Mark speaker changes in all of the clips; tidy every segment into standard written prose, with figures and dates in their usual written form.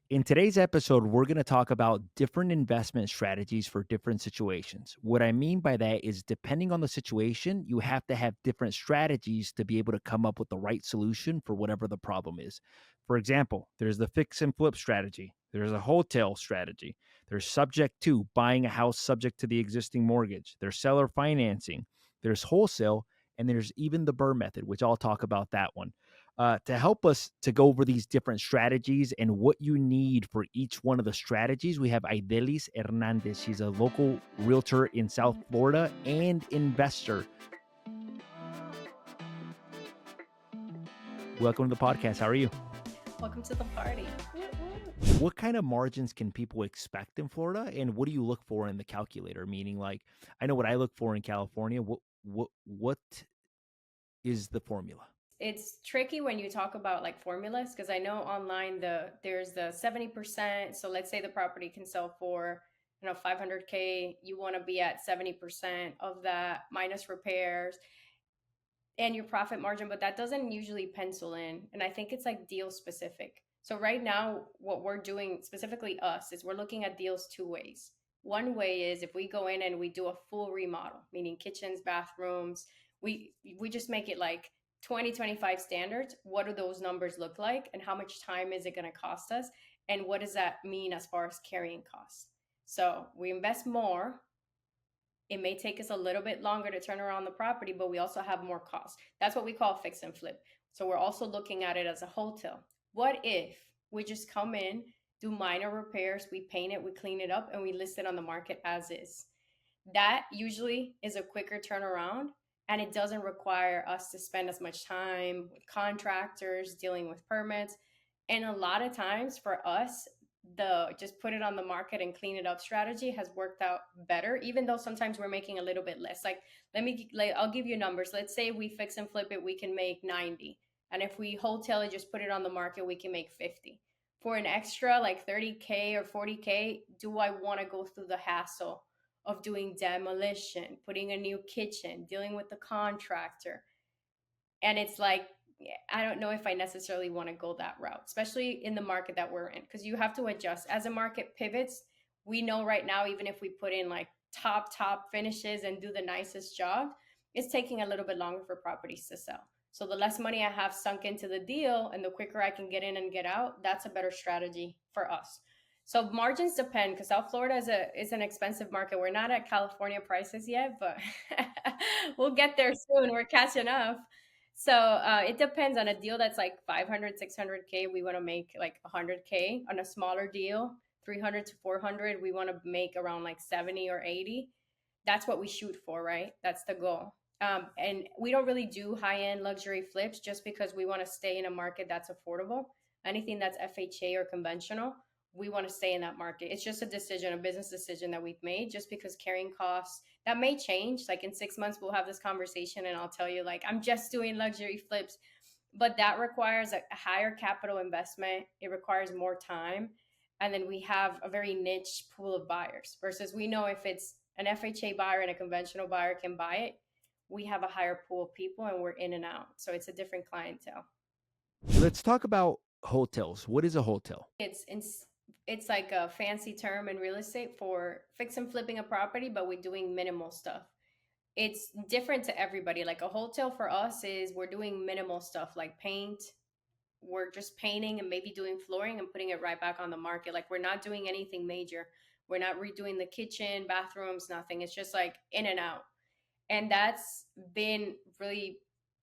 Speaker 1: In today's episode, we're going to talk about different investment strategies for different situations. What I mean by that is, depending on the situation, you have to have different strategies to be able to come up with the right solution for whatever the problem is. For example, there's the fix and flip strategy, there's a wholesale strategy, there's subject to buying a house subject to the existing mortgage, there's seller financing, there's wholesale, and there's even the Burr method, which I'll talk about that one. To help us to go over these different strategies and what you need for each one of the strategies, we have Aidelis Hernandez. She's a local realtor in South Florida and investor. Welcome to the podcast. How are you?
Speaker 2: Welcome to the party.
Speaker 1: What kind of margins can people expect in Florida, and what do you look for in the calculator? Meaning, like, I know what I look for in California. What is the formula?
Speaker 2: It's tricky when you talk about like formulas because I know online there's the 70%. So let's say the property can sell for 500K. You want to be at 70% of that minus repairs and your profit margin, but that doesn't usually pencil in. And I think it's like deal specific. So right now, what we're doing, specifically us, is we're looking at deals two ways. One way is if we go in and we do a full remodel, meaning kitchens, bathrooms, we just make it like 2025 standards. What do those numbers look like? And how much time is it going to cost us? And what does that mean as far as carrying costs? So we invest more. It may take us a little bit longer to turn around the property, but we also have more costs. That's what we call fix and flip. So we're also looking at it as a hotel. What if we just come in, do minor repairs, we paint it, we clean it up, and we list it on the market as is? That usually is a quicker turnaround, and it doesn't require us to spend as much time with contractors dealing with permits. And a lot of times for us, the just put it on the market and clean it up strategy has worked out better, even though sometimes we're making a little bit less. I'll give you numbers. Let's say we fix and flip it, we can make 90. And if we wholesale it, just put it on the market, we can make 50. For an extra like 30K or 40K, do I want to go through the hassle of doing demolition, putting a new kitchen, dealing with the contractor? And it's like, I don't know if I necessarily want to go that route, especially in the market that we're in, because you have to adjust as a market pivots. We know right now, even if we put in like top finishes and do the nicest job, it's taking a little bit longer for properties to sell. So the less money I have sunk into the deal and the quicker I can get in and get out, that's a better strategy for us. So margins depend because South Florida is an expensive market. We're not at California prices yet, but we'll get there soon. We're catching up. So it depends on a deal that's like 500, 600K. We want to make like 100K on a smaller deal, 300 to 400. We want to make around like 70 or 80. That's what we shoot for, right? That's the goal. And we don't really do high end luxury flips just because we want to stay in a market that's affordable. Anything that's FHA or conventional, we want to stay in that market. It's just a decision, a business decision that we've made just because carrying costs that may change. Like in 6 months, we'll have this conversation and I'll tell you, like, I'm just doing luxury flips. But that requires a higher capital investment. It requires more time. And then we have a very niche pool of buyers versus we know if it's an FHA buyer and a conventional buyer can buy it, we have a higher pool of people and we're in and out. So it's a different clientele.
Speaker 1: Let's talk about hotels. What is a hotel?
Speaker 2: It's like a fancy term in real estate for fix and flipping a property, but we're doing minimal stuff. It's different to everybody. Like a hotel for us is we're doing minimal stuff like paint. We're just painting and maybe doing flooring and putting it right back on the market. Like we're not doing anything major. We're not redoing the kitchen, bathrooms, nothing. It's just like in and out. And that's been really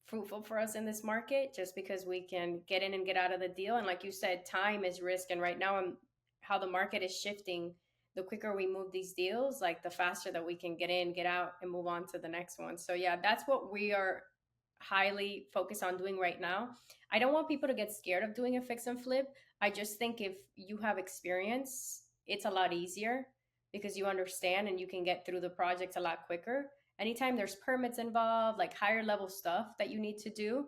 Speaker 2: fruitful for us in this market just because we can get in and get out of the deal. And like you said, time is risk. And right now, how the market is shifting, the quicker we move these deals, like the faster that we can get in, get out, and move on to the next one. So, yeah, that's what we are highly focused on doing right now. I don't want people to get scared of doing a fix and flip. I just think if you have experience, it's a lot easier because you understand and you can get through the project a lot quicker. Anytime there's permits involved, like higher level stuff that you need to do,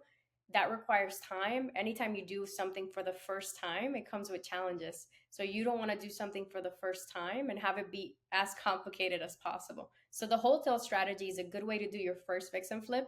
Speaker 2: that requires time. Anytime you do something for the first time, it comes with challenges. So you don't want to do something for the first time and have it be as complicated as possible. So the wholesale strategy is a good way to do your first fix and flip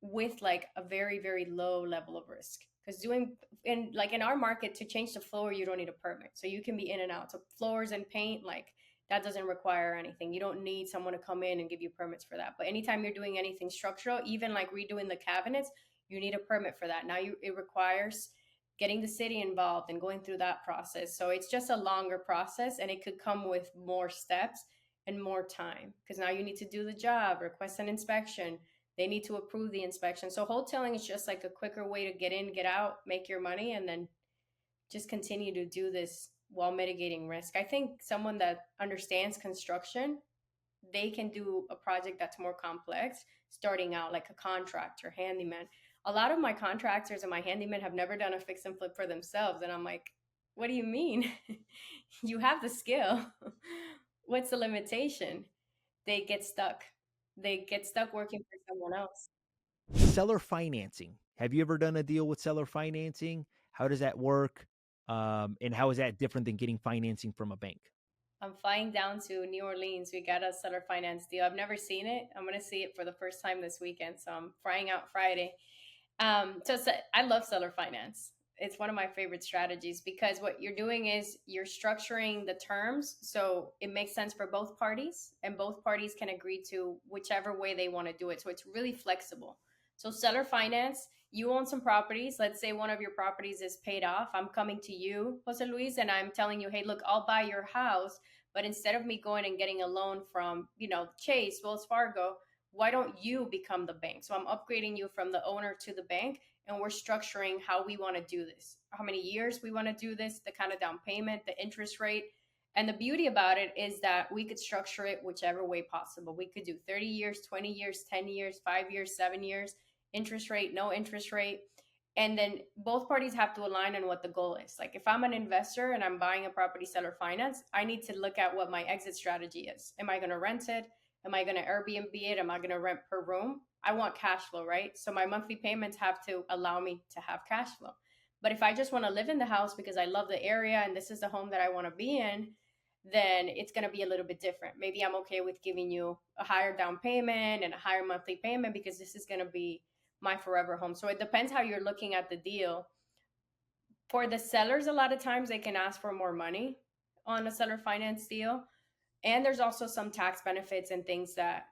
Speaker 2: with like a very, very low level of risk. Because doing in like in our market to change the floor, you don't need a permit. So you can be in and out. So floors and paint, like that doesn't require anything. You don't need someone to come in and give you permits for that. But anytime you're doing anything structural, even like redoing the cabinets, you need a permit for that. Now it requires getting the city involved and going through that process. So it's just a longer process and it could come with more steps and more time because now you need to do the job, request an inspection. They need to approve the inspection. So wholesaling is just like a quicker way to get in, get out, make your money, and then just continue to do this while mitigating risk. I think someone that understands construction, they can do a project that's more complex starting out, like a contractor, handyman. A lot of my contractors and my handymen have never done a fix and flip for themselves. And I'm like, what do you mean? You have the skill. What's the limitation? They get stuck. They get stuck working for someone else.
Speaker 1: Seller financing. Have you ever done a deal with seller financing? How does that work? And how is that different than getting financing from a bank?
Speaker 2: I'm flying down to New Orleans. We got a seller finance deal. I've never seen it. I'm going to see it for the first time this weekend. So I'm flying out Friday. So I love seller finance. It's one of my favorite strategies because what you're doing is you're structuring the terms so it makes sense for both parties and both parties can agree to whichever way they want to do it. So it's really flexible. So seller finance, you own some properties. Let's say one of your properties is paid off. I'm coming to you, Jose Luis, and I'm telling you, hey, look, I'll buy your house, but instead of me going and getting a loan from, Chase, Wells Fargo, why don't you become the bank? So I'm upgrading you from the owner to the bank, and we're structuring how we want to do this, how many years we want to do this, the kind of down payment, the interest rate. And the beauty about it is that we could structure it whichever way possible. We could do 30 years, 20 years, 10 years, 5 years, 7 years, interest rate, no interest rate. And then both parties have to align on what the goal is. Like if I'm an investor and I'm buying a property seller finance, I need to look at what my exit strategy is. Am I going to rent it? Am I going to Airbnb it? Am I going to rent per room? I want cash flow, right? So my monthly payments have to allow me to have cash flow. But if I just want to live in the house because I love the area and this is the home that I want to be in, then it's going to be a little bit different. Maybe I'm okay with giving you a higher down payment and a higher monthly payment because this is going to be my forever home. So it depends how you're looking at the deal. For the sellers, a lot of times they can ask for more money on a seller finance deal, and there's also some tax benefits and things that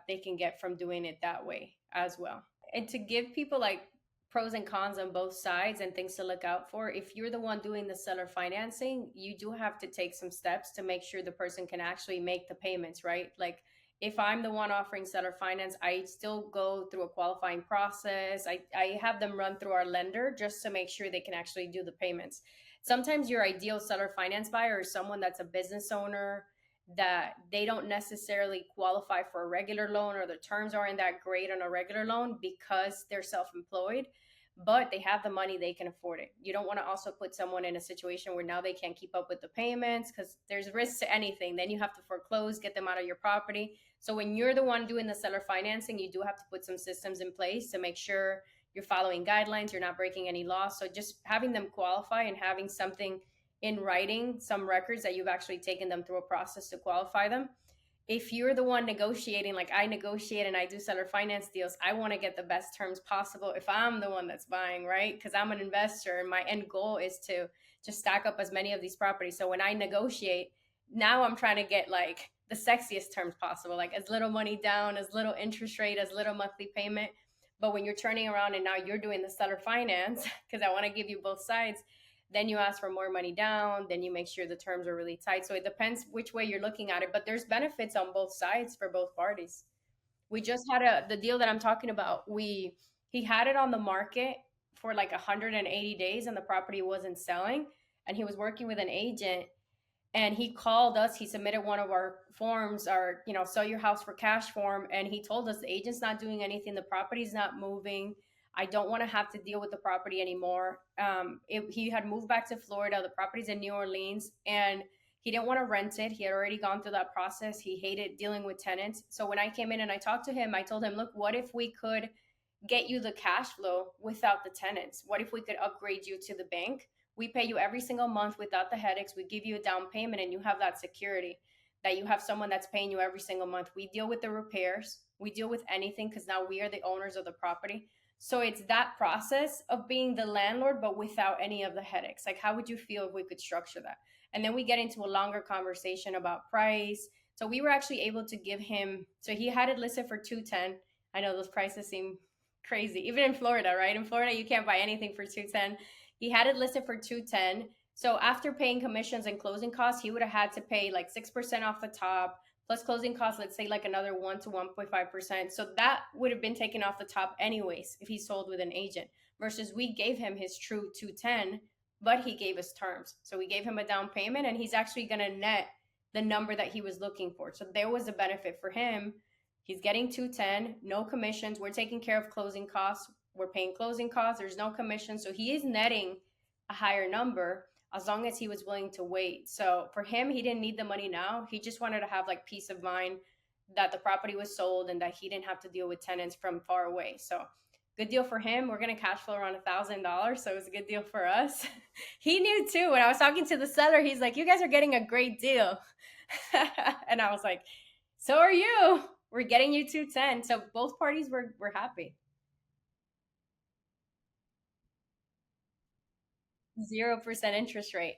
Speaker 2: they can get from doing it that way as well. And to give people like pros and cons on both sides and things to look out for, if you're the one doing the seller financing, you do have to take some steps to make sure the person can actually make the payments, right? Like if I'm the one offering seller finance, I still go through a qualifying process. I have them run through our lender just to make sure they can actually do the payments. Sometimes your ideal seller finance buyer is someone that's a business owner that they don't necessarily qualify for a regular loan or the terms aren't that great on a regular loan because they're self-employed, but they have the money, they can afford it. You don't want to also put someone in a situation where now they can't keep up with the payments because there's risks to anything. Then you have to foreclose, get them out of your property. So when you're the one doing the seller financing, you do have to put some systems in place to make sure you're following guidelines, you're not breaking any laws. So just having them qualify and having something in writing, some records that you've actually taken them through a process to qualify them. If you're the one negotiating, like I negotiate and I do seller finance deals, I want to get the best terms possible if I'm the one that's buying, right? Because I'm an investor and my end goal is to just stack up as many of these properties. So when I negotiate, now I'm trying to get like the sexiest terms possible, like as little money down, as little interest rate, as little monthly payment. But when you're turning around and now you're doing the seller finance, because I want to give you both sides, then you ask for more money down, then you make sure the terms are really tight. So it depends which way you're looking at it, but there's benefits on both sides for both parties. We just had the deal that I'm talking about. We He had it on the market for like 180 days and the property wasn't selling, and he was working with an agent, and he called us. He submitted one of our forms, our sell your house for cash form, and he told us the agent's not doing anything, the property's not moving. I don't want to have to deal with the property anymore. He had moved back to Florida, the property's in New Orleans, and he didn't want to rent it. He had already gone through that process. He hated dealing with tenants. So when I came in and I talked to him, I told him, look, what if we could get you the cash flow without the tenants? What if we could upgrade you to the bank? We pay you every single month without the headaches. We give you a down payment and you have that security that you have someone that's paying you every single month. We deal with the repairs. We deal with anything because now we are the owners of the property. So it's that process of being the landlord, but without any of the headaches. Like, how would you feel if we could structure that? And then we get into a longer conversation about price. So we were actually able to give him, so he had it listed for 210. I know those prices seem crazy, even in Florida, right? In Florida, you can't buy anything for 210. He had it listed for 210. So after paying commissions and closing costs, he would have had to pay like 6% off the top, plus closing costs, let's say like another 1 to 1.5%. So that would have been taken off the top anyways if he sold with an agent, versus we gave him his true 210, but he gave us terms. So we gave him a down payment and he's actually going to net the number that he was looking for. So there was a benefit for him. He's getting 210, no commissions. We're taking care of closing costs. We're paying closing costs. There's no commission. So he is netting a higher number as long as he was willing to wait. So for him, he didn't need the money now. He just wanted to have like peace of mind that the property was sold and that he didn't have to deal with tenants from far away. So good deal for him. We're gonna cash flow around $1,000, so it was a good deal for us. He knew too. When I was talking to the seller, he's like, "You guys are getting a great deal," and I was like, "So are you. We're getting you 210." So both parties were happy. 0% interest rate.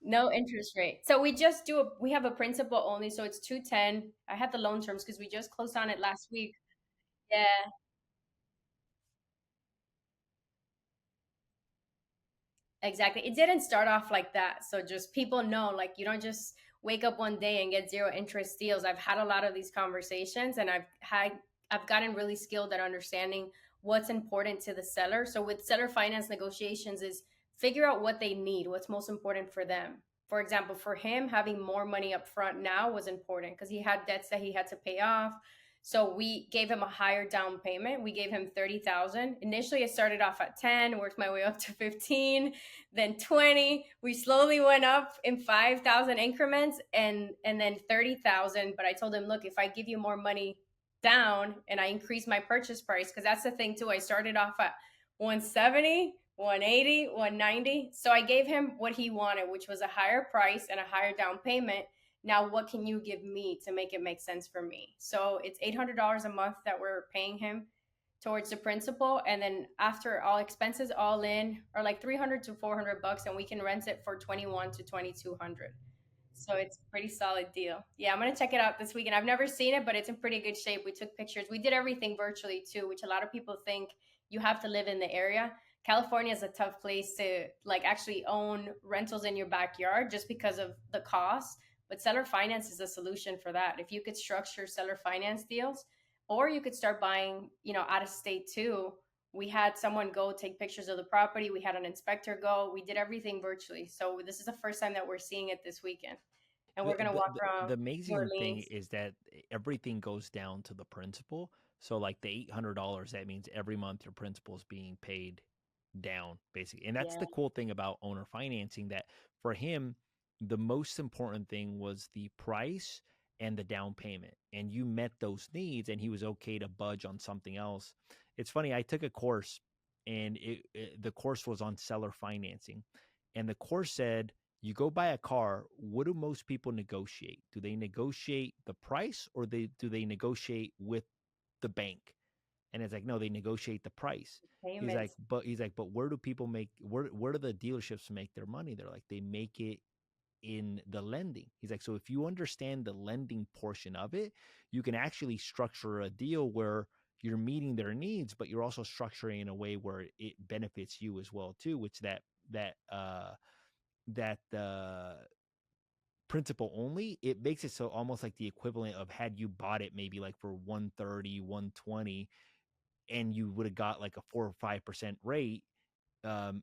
Speaker 2: No interest rate. So we have a principal only, so it's 210. I had the loan terms because we just closed on it last week. Yeah, exactly. It didn't start off like that. So just people know, like, you don't just wake up one day and get zero interest deals. I've had a lot of these conversations and I've gotten really skilled at understanding what's important to the seller. So with seller finance negotiations is figure out what they need, what's most important for them. For example, for him, having more money up front now was important because he had debts that he had to pay off. So we gave him a higher down payment. We gave him 30,000. Initially, it started off at 10, worked my way up to 15, then 20. We slowly went up in 5,000 increments and then 30,000. But I told him, look, if I give you more money down and I increase my purchase price, because that's the thing too. I started off at 170, 180, 190. So I gave him what he wanted, which was a higher price and a higher down payment. Now, what can you give me to make it make sense for me? So it's $800 a month that we're paying him towards the principal, and then after all expenses all in are like 300 to 400 bucks, and we can rent it for 21 to 2200. So it's a pretty solid deal. Yeah, I'm gonna check it out this weekend. I've never seen it, but it's in pretty good shape. We took pictures. We did everything virtually too, which a lot of people think you have to live in the area. California is a tough place to like actually own rentals in your backyard just because of the cost. But seller finance is a solution for that. If you could structure seller finance deals, or you could start buying, out of state too. We had someone go take pictures of the property. We had an inspector go. We did everything virtually. So this is the first time that we're seeing it this weekend, and we're gonna walk
Speaker 1: The
Speaker 2: around New
Speaker 1: amazing thing
Speaker 2: Orleans.
Speaker 1: is that everything goes down to the principal. So like the $800, that means every month your principal is being paid down basically. And that's
Speaker 2: Yeah,
Speaker 1: the cool thing about owner financing, that for him the most important thing was the price and the down payment. And you met those needs and he was okay to budge on something else. It's funny, I took a course and the course was on seller financing. And the course said, you go buy a car, what do most people negotiate? Do they negotiate the price, or do they negotiate with the bank? And it's like, no, they negotiate the price.
Speaker 2: payments.
Speaker 1: He's like, but where do people make where do the dealerships make their money? They're like, they make it in the lending. He's like, so if you understand the lending portion of it, you can actually structure a deal where you're meeting their needs, but you're also structuring in a way where it benefits you as well too, which that that principal only, it makes it so almost like the equivalent of had you bought it maybe like for 130, 120, and you would have got like a 4 or 5% rate.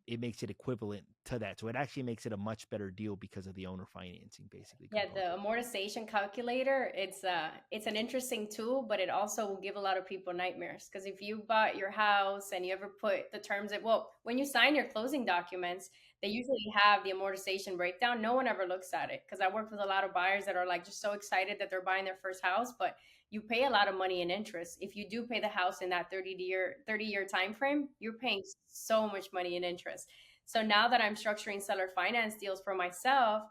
Speaker 1: It makes it equivalent to that. So it actually makes it a much better deal because of the owner financing basically
Speaker 2: Yeah,
Speaker 1: component.
Speaker 2: the amortization calculator, it's an interesting tool, but it also will give a lot of people nightmares. Because if you bought your house and you ever put the terms of, well, when you sign your closing documents, they usually have the amortization breakdown. No one ever looks at it because I work with a lot of buyers that are like just so excited that they're buying their first house, but you pay a lot of money in interest. If you do pay the house in that 30-year time frame, you're paying so much money in interest. So now that I'm structuring seller finance deals for myself,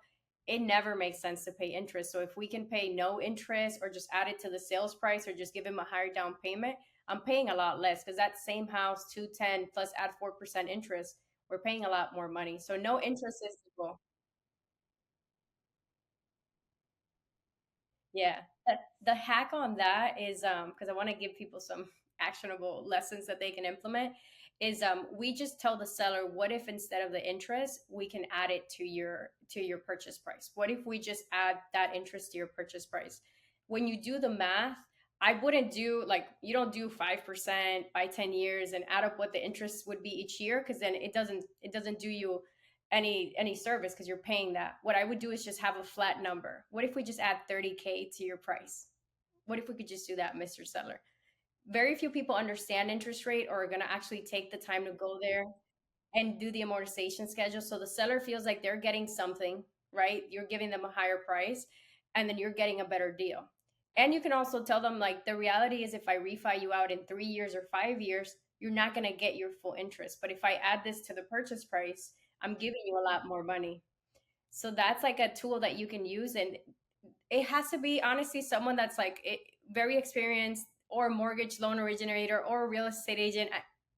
Speaker 2: it never makes sense to pay interest. So if we can pay no interest or just add it to the sales price or just give him a higher down payment, I'm paying a lot less because that same house, 210 plus add 4% interest, we're paying a lot more money. So no interest is equal. Yeah. The hack on that is because I want to give people some actionable lessons that they can implement is we just tell the seller what if instead of the interest we can add it to your purchase price. What if we just add that interest to your purchase price? When you do the math, I wouldn't do like you don't do 5% by 10 years and add up what the interest would be each year because then it doesn't do you any service because you're paying that. What I would do is just have a flat number. What if we just add 30K to your price? What if we could just do that, Mr. Seller? Very few people understand interest rate or are going to actually take the time to go there and do the amortization schedule. So the seller feels like they're getting something, right? You're giving them a higher price and then you're getting a better deal. And you can also tell them like the reality is if I refi you out in 3 years or 5 years, you're not going to get your full interest. But if I add this to the purchase price, I'm giving you a lot more money. So that's like a tool that you can use. And it has to be honestly someone that's like very experienced or a mortgage loan originator or a real estate agent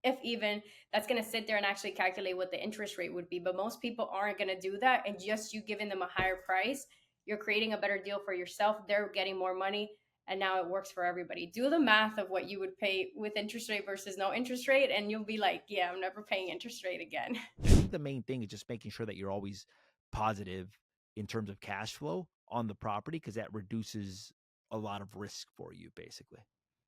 Speaker 2: if even that's going to sit there and actually calculate what the interest rate would be, but most people aren't going to do that, and just you giving them a higher price, you're creating a better deal for yourself, they're getting more money, and now it works for everybody. Do the math of what you would pay with interest rate versus no interest rate and you'll be like, yeah, I'm never paying interest rate again.
Speaker 1: I think the main thing is just making sure that you're always positive in terms of cash flow on the property because that reduces a lot of risk for you, basically.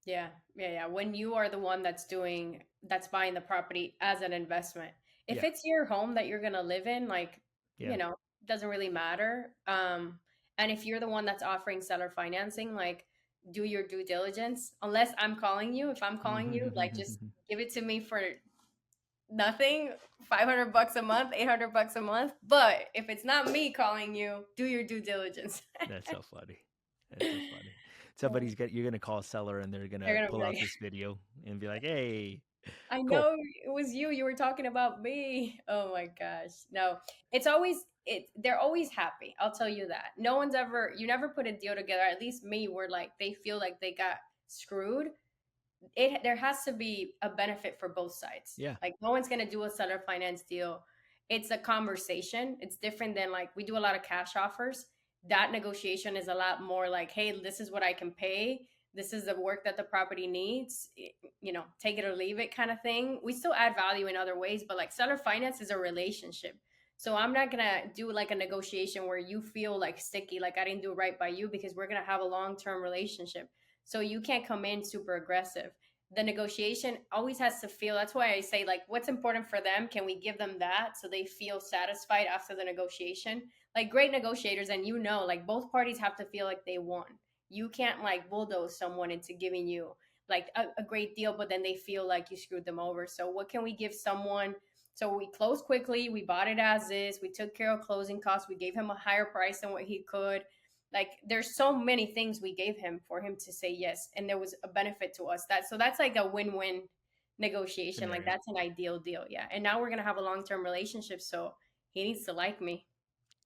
Speaker 2: Yeah, yeah. When you are the one that's buying the property as an investment. If
Speaker 1: Yeah,
Speaker 2: it's your home that you're gonna live in, like,
Speaker 1: yeah.
Speaker 2: doesn't really matter. And if you're the one that's offering seller financing, like do your due diligence. Unless I'm calling you, if I'm calling you, like just give it to me for nothing, 500 bucks a month, 800 bucks a month. But if it's not me calling you, do your due diligence.
Speaker 1: That's so funny. That's so funny. You're gonna call a seller and they're
Speaker 2: They're
Speaker 1: gonna
Speaker 2: gonna be
Speaker 1: pull out
Speaker 2: like,
Speaker 1: this video and be like, "Hey,
Speaker 2: I
Speaker 1: cool,
Speaker 2: know it was you. You were talking about me. Oh my gosh. No, it's always they're always happy. I'll tell you that. No one's ever you never put a deal together, at least me, where like they feel like they got screwed. There has to be a benefit for both sides.
Speaker 1: yeah,
Speaker 2: Like no one's gonna do a seller finance deal. It's a conversation. It's different than like we do a lot of cash offers. That negotiation is a lot more like, hey, this is what I can pay. This is the work that the property needs. Take it or leave it kind of thing. We still add value in other ways, but like seller finance is a relationship. So I'm not gonna do like a negotiation where you feel like sticky, like I didn't do right by you because we're gonna have a long term relationship. So you can't come in super aggressive. The negotiation always has to feel, that's why I say like what's important for them, can we give them that so they feel satisfied after the negotiation? Like great negotiators, and like both parties have to feel like they won. You can't like bulldoze someone into giving you like a great deal, but then they feel like you screwed them over. So what can we give someone? So we closed quickly, we bought it as is, we took care of closing costs, we gave him a higher price than what he could. Like there's so many things we gave him for him to say yes, and there was a benefit to us. That's like a win-win negotiation. Like
Speaker 1: scenario,
Speaker 2: that's an ideal deal. Yeah. And now we're gonna have a long-term relationship, so he needs to like me.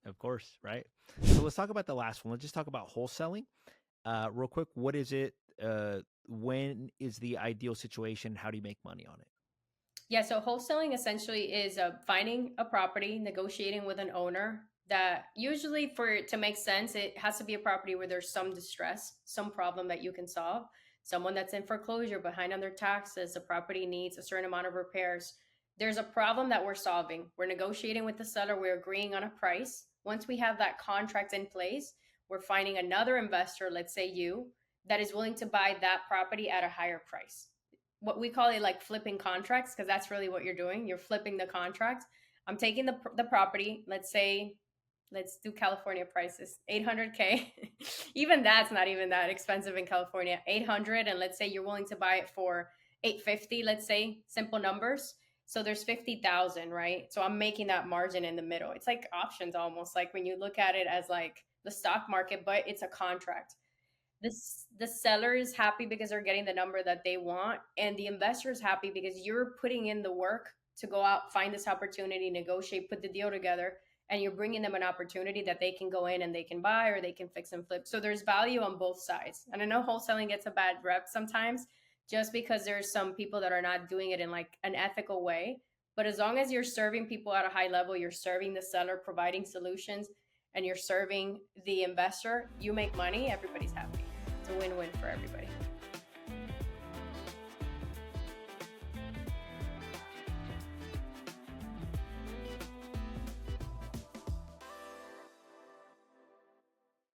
Speaker 1: of course, right? So let's talk about the last one. Let's just talk about wholesaling, real quick. What is it? When is the ideal situation? How do you make money on it?
Speaker 2: Yeah, so wholesaling essentially is finding a property, negotiating with an owner that usually for it to make sense, it has to be a property where there's some distress, some problem that you can solve. Someone that's in foreclosure, behind on their taxes, the property needs a certain amount of repairs. There's a problem that we're solving. We're negotiating with the seller, we're agreeing on a price. Once we have that contract in place, we're finding another investor, let's say you, that is willing to buy that property at a higher price. What we call it like flipping contracts, because that's really what you're doing. You're flipping the contract. I'm taking the property. Let's do California prices, 800K. Even that's not even that expensive in California. 800, and let's say you're willing to buy it for 850. Let's say simple numbers. So there's 50,000, right? So I'm making that margin in the middle. It's like options almost, like when you look at it as like the stock market, but it's a contract. The seller is happy because they're getting the number that they want, and the investor is happy because you're putting in the work to go out, find this opportunity, negotiate, put the deal together, and you're bringing them an opportunity that they can go in and they can buy or they can fix and flip. So there's value on both sides. And I know wholesaling gets a bad rep sometimes just because there's some people that are not doing it in like an ethical way. But as long as you're serving people at a high level, you're serving the seller, providing solutions, and you're serving the investor, you make money, everybody's happy. It's a win win for everybody.